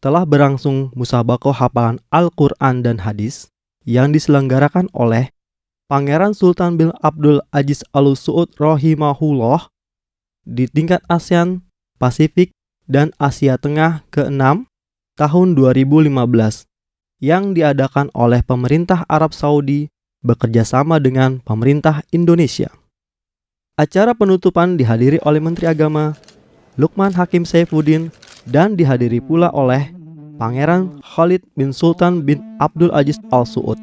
telah berlangsung musabaqah hafalan Al-Quran dan Hadis yang diselenggarakan oleh Pangeran Sultan bin Abdul Aziz Al Saud rahimahullah di tingkat ASEAN, Pasifik, dan Asia Tengah ke-6 tahun 2015 yang diadakan oleh pemerintah Arab Saudi bekerja sama dengan pemerintah Indonesia. Acara penutupan dihadiri oleh Menteri Agama Luqman Hakim Saifuddin dan dihadiri pula oleh Pangeran Khalid bin Sultan bin Abdul Aziz Al Saud,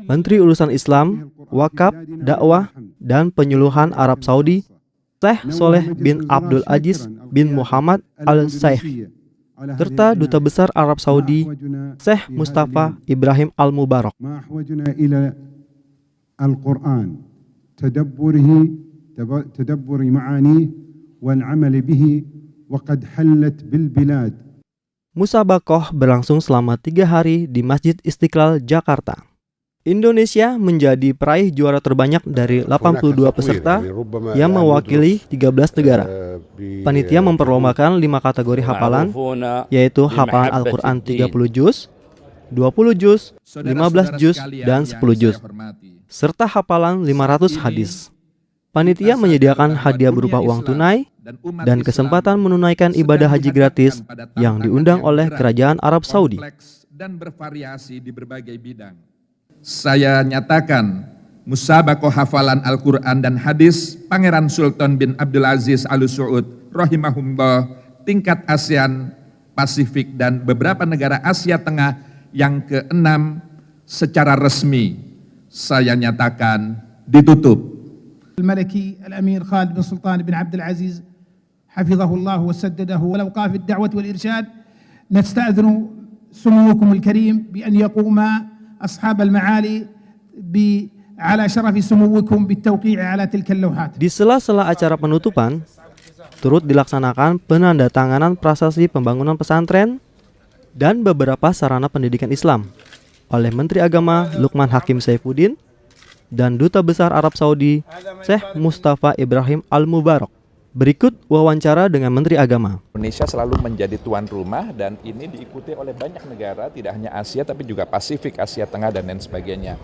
Menteri Urusan Islam, Wakaf, Dakwah, dan Penyuluhan Arab Saudi, Syekh Soleh bin Abdul Aziz bin Muhammad Al-Saikh, serta Duta Besar Arab Saudi, Syekh Mustafa Ibrahim Al-Mubarak. Al-Quran, tadabbur ma'ani wal amal bihi wa qad hallat bil bilad. Musabaqah berlangsung selama 3 hari di Masjid Istiqlal, Jakarta. Indonesia menjadi peraih juara terbanyak dari 82 peserta yang mewakili 13 negara. Panitia memperlombakan 5 kategori hafalan, yaitu hafalan Al-Quran 30 juz, 20 juz, 15 juz, dan 10 juz, serta hafalan 500 hadis. Panitia menyediakan hadiah berupa uang tunai dan kesempatan menunaikan ibadah haji gratis yang diundang oleh Kerajaan Arab Saudi. Dan bervariasi di berbagai bidang. Saya nyatakan musabaqah hafalan Al-Quran dan Hadis Pangeran Sultan bin Abdul Aziz Al Saud rahimahullah tingkat ASEAN, Pasifik, dan beberapa negara Asia Tengah yang ke-6 secara resmi saya nyatakan ditutup. الملكي الأمير خالد بن سلطان بن عبد العزيز حفظه الله وسدده والأوقاف الدعوة والإرشاد، نستأذن سموكم الكريم بأن يقوم أصحاب المعالي على شرف سموكم بالتوقيع على تلك اللوحات. Di sela-sela acara penutupan, turut dilaksanakan penandatanganan prasasti pembangunan pesantren dan beberapa sarana pendidikan Islam oleh Menteri Agama Luqman Hakim Saifuddin dan Duta Besar Arab Saudi, Syekh Mustafa Ibrahim Al-Mubarak. Berikut wawancara dengan Menteri Agama. Indonesia selalu menjadi tuan rumah dan ini diikuti oleh banyak negara, tidak hanya Asia tapi juga Pasifik, Asia Tengah, dan lain sebagainya.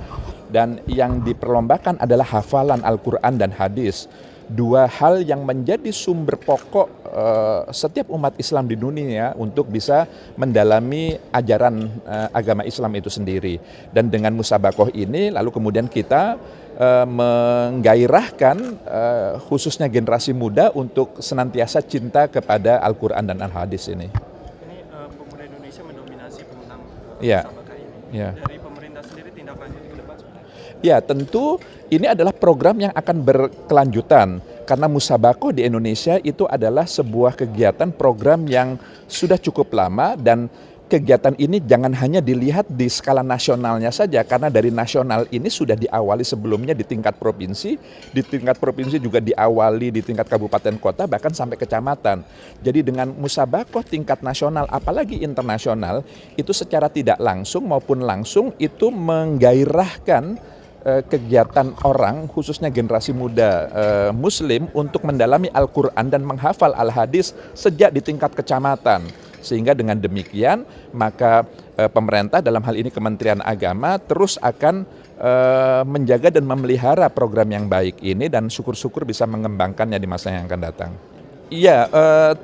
Dan yang diperlombakan adalah hafalan Al-Quran dan Hadis. Dua hal yang menjadi sumber pokok setiap umat Islam di dunia untuk bisa mendalami ajaran agama Islam itu sendiri. Dan dengan musabaqah ini lalu kemudian kita menggairahkan khususnya generasi muda untuk senantiasa cinta kepada Al-Quran dan Al-Hadis ini. Ini pemuda Indonesia mendominasi pemenang musabaqah ini. Ya. Dari pemerintah sendiri tindak lanjut ke depan seperti apa? Ya, tentu ini adalah program yang akan berkelanjutan karena musabaqah di Indonesia itu adalah sebuah kegiatan program yang sudah cukup lama dan kegiatan ini jangan hanya dilihat di skala nasionalnya saja karena dari nasional ini sudah diawali sebelumnya di tingkat provinsi juga diawali di tingkat kabupaten kota bahkan sampai kecamatan. Jadi dengan musabaqah tingkat nasional apalagi internasional itu secara tidak langsung maupun langsung itu menggairahkan kegiatan orang khususnya generasi muda muslim untuk mendalami Al-Quran dan menghafal Al-Hadis sejak di tingkat kecamatan. Sehingga dengan demikian maka pemerintah dalam hal ini Kementerian Agama terus akan menjaga dan memelihara program yang baik ini dan syukur-syukur bisa mengembangkannya di masa yang akan datang. Iya,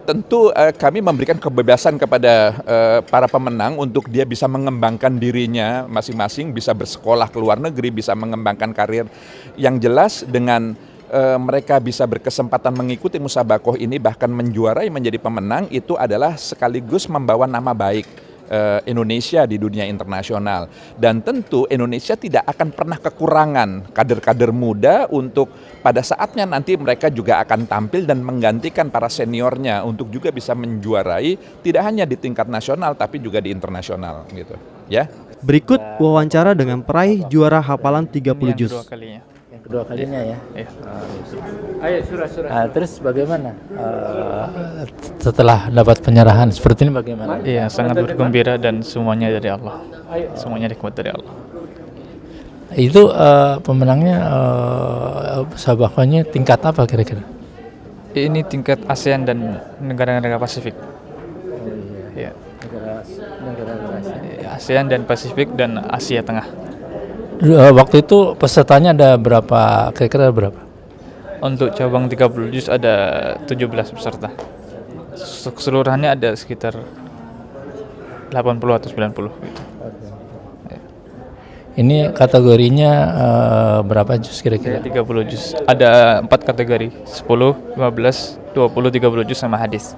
tentu kami memberikan kebebasan kepada para pemenang untuk dia bisa mengembangkan dirinya masing-masing, bisa bersekolah ke luar negeri, bisa mengembangkan karir. Yang jelas dengan mereka bisa berkesempatan mengikuti musabaqah ini bahkan menjuarai menjadi pemenang itu adalah sekaligus membawa nama baik Indonesia di dunia internasional. Dan tentu Indonesia tidak akan pernah kekurangan kader-kader muda untuk pada saatnya nanti mereka juga akan tampil dan menggantikan para seniornya untuk juga bisa menjuarai tidak hanya di tingkat nasional tapi juga di internasional gitu ya. Berikut wawancara dengan peraih juara hafalan 30 juz. Yang kedua kalinya ya. Ayo surah. Terus bagaimana setelah dapat penyerahan seperti ini bagaimana? Iya, sangat bergembira dan semuanya dari Allah. Semuanya nikmat dari Allah. Itu pemenangnya musabaqahnya tingkat apa kira-kira? Ini tingkat ASEAN dan negara-negara Pasifik. Oh iya. Iya. Negara negara Asia. ASEAN dan Pasifik dan Asia Tengah. Waktu itu pesertanya ada berapa? Kira-kira berapa? Untuk cabang 30 juz ada 17 peserta. Keseluruhannya ada sekitar 80 atau 90 gitu. Ini kategorinya berapa juz kira-kira? 30 juz. Ada 4 kategori, 10, 15, 20, 30 juz sama hadis.